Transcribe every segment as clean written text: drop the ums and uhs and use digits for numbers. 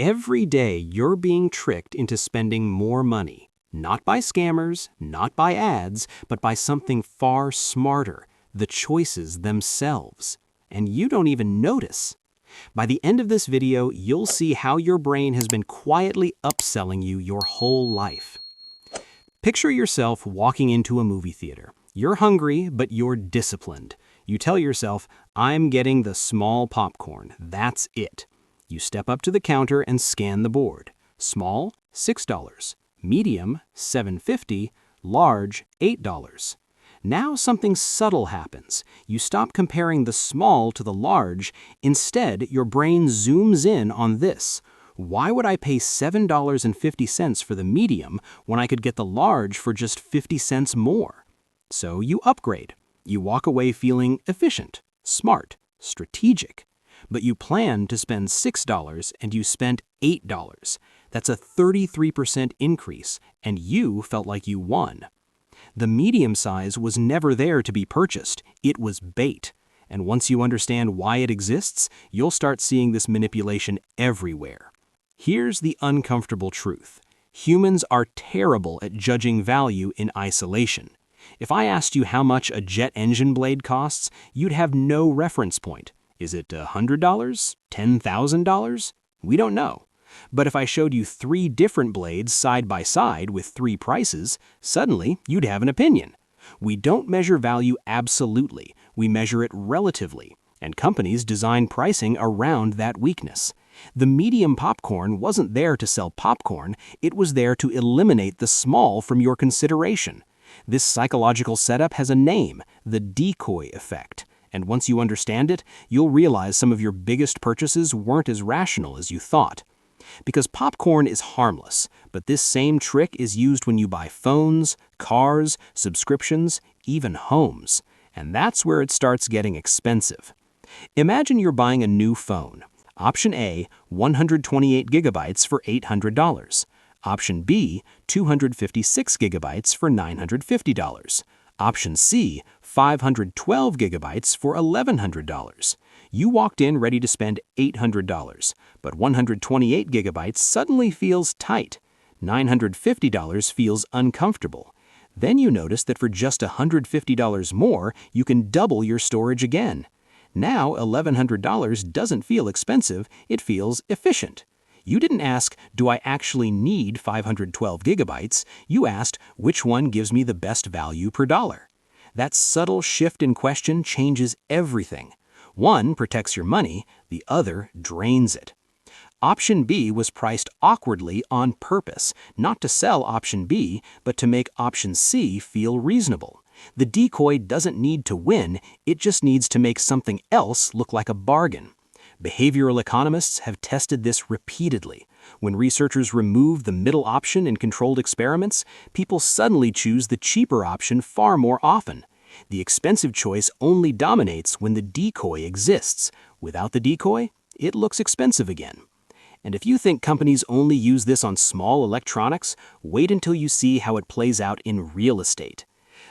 Every day you're being tricked into spending more money, not by scammers, not by ads, but by something far smarter, the choices themselves. And you don't even notice. By the end of this video, you'll see how your brain has been quietly upselling you your whole life. Picture yourself walking into a movie theater. You're hungry, but you're disciplined. You tell yourself, I'm getting the small popcorn, that's it. You step up to the counter and scan the board. Small, $6. Medium, $7.50. Large, $8. Now something subtle happens. You stop comparing the small to the large. Instead, your brain zooms in on this. Why would I pay $7.50 for the medium when I could get the large for just 50 cents more? So you upgrade. You walk away feeling efficient, smart, strategic. But you planned to spend $6 and you spent $8. That's a 33% increase, and you felt like you won. The medium size was never there to be purchased. It was bait. And once you understand why it exists, you'll start seeing this manipulation everywhere. Here's the uncomfortable truth. Humans are terrible at judging value in isolation. If I asked you how much a jet engine blade costs, you'd have no reference point. Is it $100? $10,000? We don't know. But if I showed you 3 different blades side by side with 3 prices, suddenly you'd have an opinion. We don't measure value absolutely, we measure it relatively, and companies design pricing around that weakness. The medium popcorn wasn't there to sell popcorn, it was there to eliminate the small from your consideration. This psychological setup has a name, the Decoy Effect. And once you understand it, you'll realize some of your biggest purchases weren't as rational as you thought. Because popcorn is harmless, but this same trick is used when you buy phones, cars, subscriptions, even homes. And that's where it starts getting expensive. Imagine you're buying a new phone. Option A, 128 gigabytes for $800. Option B, 256 gigabytes for $950. Option C, 512 gigabytes for $1,100. You walked in ready to spend $800, but 128 gigabytes suddenly feels tight. $950 feels uncomfortable. Then you notice that for just $150 more, you can double your storage again. Now $1,100 doesn't feel expensive, it feels efficient. You didn't ask, do I actually need 512 gigabytes? You asked, which one gives me the best value per dollar? That subtle shift in question changes everything. One protects your money, the other drains it. Option B was priced awkwardly on purpose, not to sell Option B, but to make Option C feel reasonable. The decoy doesn't need to win, it just needs to make something else look like a bargain. Behavioral economists have tested this repeatedly. When researchers remove the middle option in controlled experiments, people suddenly choose the cheaper option far more often. The expensive choice only dominates when the decoy exists. Without the decoy, it looks expensive again. And if you think companies only use this on small electronics, wait until you see how it plays out in real estate.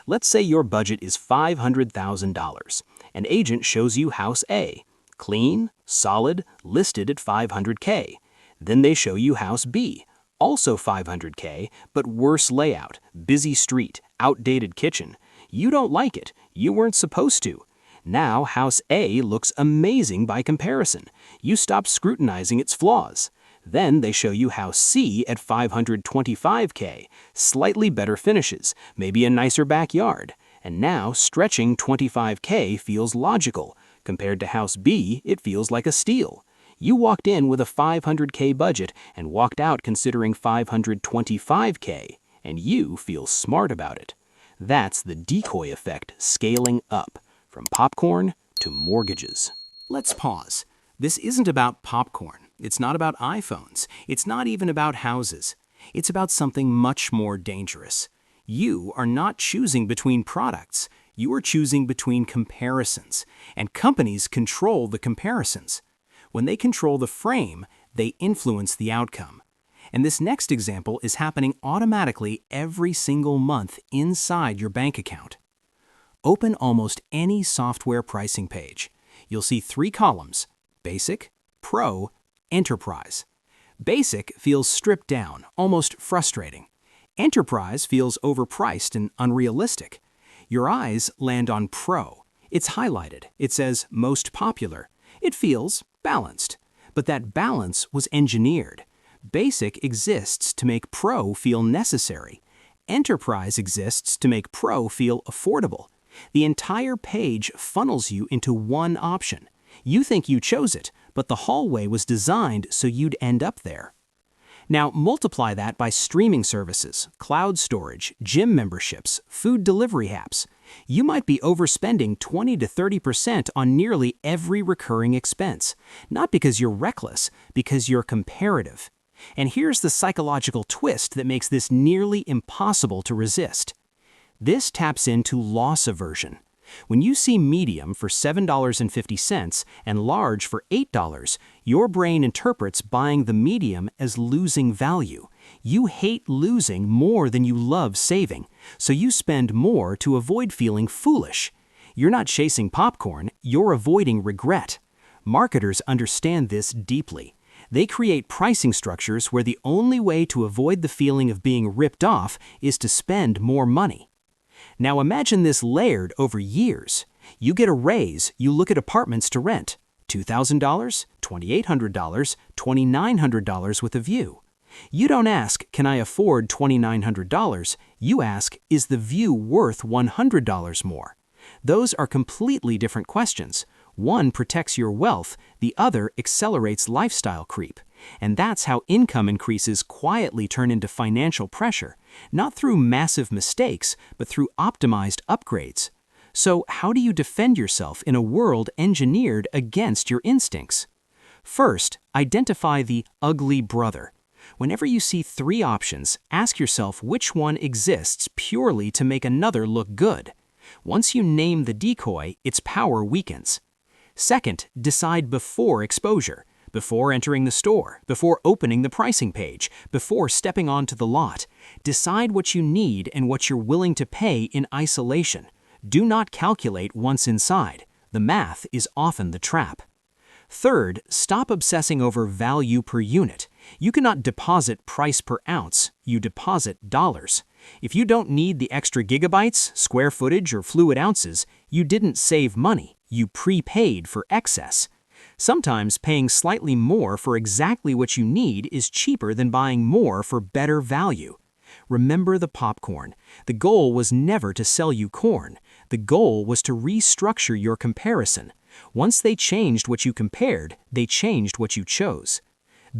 Let's say your budget is $500,000. An agent shows you house A. Clean, solid, listed at $500K. Then they show you house B, also $500K, but worse layout, busy street, outdated kitchen. You don't like it. You weren't supposed to. Now house A looks amazing by comparison. You stop scrutinizing its flaws. Then they show you house C at $525K, slightly better finishes, maybe a nicer backyard. And now stretching $25K feels logical. Compared to house B, it feels like a steal. You walked in with a $500K budget and walked out considering $525K, and you feel smart about it. That's the decoy effect scaling up, from popcorn to mortgages. Let's pause. This isn't about popcorn. It's not about iPhones. It's not even about houses. It's about something much more dangerous. You are not choosing between products. You are choosing between comparisons, and companies control the comparisons. When they control the frame, they influence the outcome. And this next example is happening automatically every single month inside your bank account. Open almost any software pricing page. You'll see 3 columns: Basic, Pro, Enterprise. Basic feels stripped down, almost frustrating. Enterprise feels overpriced and unrealistic. Your eyes land on Pro. It's highlighted. It says most popular. It feels balanced. But that balance was engineered. Basic exists to make Pro feel necessary. Enterprise exists to make Pro feel affordable. The entire page funnels you into one option. You think you chose it, but the hallway was designed so you'd end up there. Now multiply that by streaming services, cloud storage, gym memberships, food delivery apps. You might be overspending 20 to 30% on nearly every recurring expense. Not because you're reckless, because you're comparative. And here's the psychological twist that makes this nearly impossible to resist. This taps into loss aversion. When you see medium for $7.50 and large for $8, your brain interprets buying the medium as losing value. You hate losing more than you love saving, so you spend more to avoid feeling foolish. You're not chasing popcorn, you're avoiding regret. Marketers understand this deeply. They create pricing structures where the only way to avoid the feeling of being ripped off is to spend more money. Now imagine this layered over years. You get a raise, you look at apartments to rent. $2,000, $2,800, $2,900 with a view. You don't ask, can I afford $2,900? You ask, is the view worth $100 more? Those are completely different questions. One protects your wealth, the other accelerates lifestyle creep. And that's how income increases quietly turn into financial pressure, not through massive mistakes, but through optimized upgrades. So how do you defend yourself in a world engineered against your instincts? First, identify the ugly brother. Whenever you see three options, ask yourself which one exists purely to make another look good. Once you name the decoy, its power weakens. Second, decide before exposure. Before entering the store, before opening the pricing page, before stepping onto the lot. Decide what you need and what you're willing to pay in isolation. Do not calculate once inside. The math is often the trap. Third, stop obsessing over value per unit. You cannot deposit price per ounce, you deposit dollars. If you don't need the extra gigabytes, square footage, or fluid ounces, you didn't save money, you prepaid for excess. Sometimes paying slightly more for exactly what you need is cheaper than buying more for better value. Remember the popcorn. The goal was never to sell you corn. The goal was to restructure your comparison. Once they changed what you compared, they changed what you chose.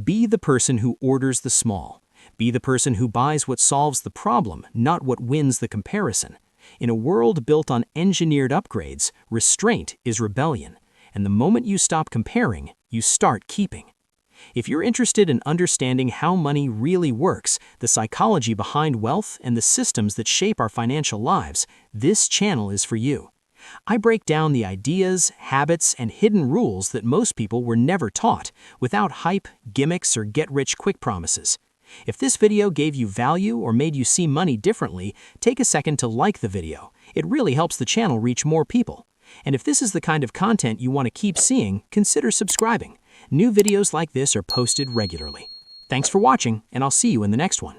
Be the person who orders the small. Be the person who buys what solves the problem, not what wins the comparison. In a world built on engineered upgrades, restraint is rebellion. And the moment you stop comparing, you start keeping. If you're interested in understanding how money really works, the psychology behind wealth, and the systems that shape our financial lives, this channel is for you. I break down the ideas, habits, and hidden rules that most people were never taught, without hype, gimmicks, or get-rich-quick promises. If this video gave you value or made you see money differently, take a second to like the video. It really helps the channel reach more people. And if this is the kind of content you want to keep seeing, consider subscribing. New videos like this are posted regularly. Thanks for watching, and I'll see you in the next one.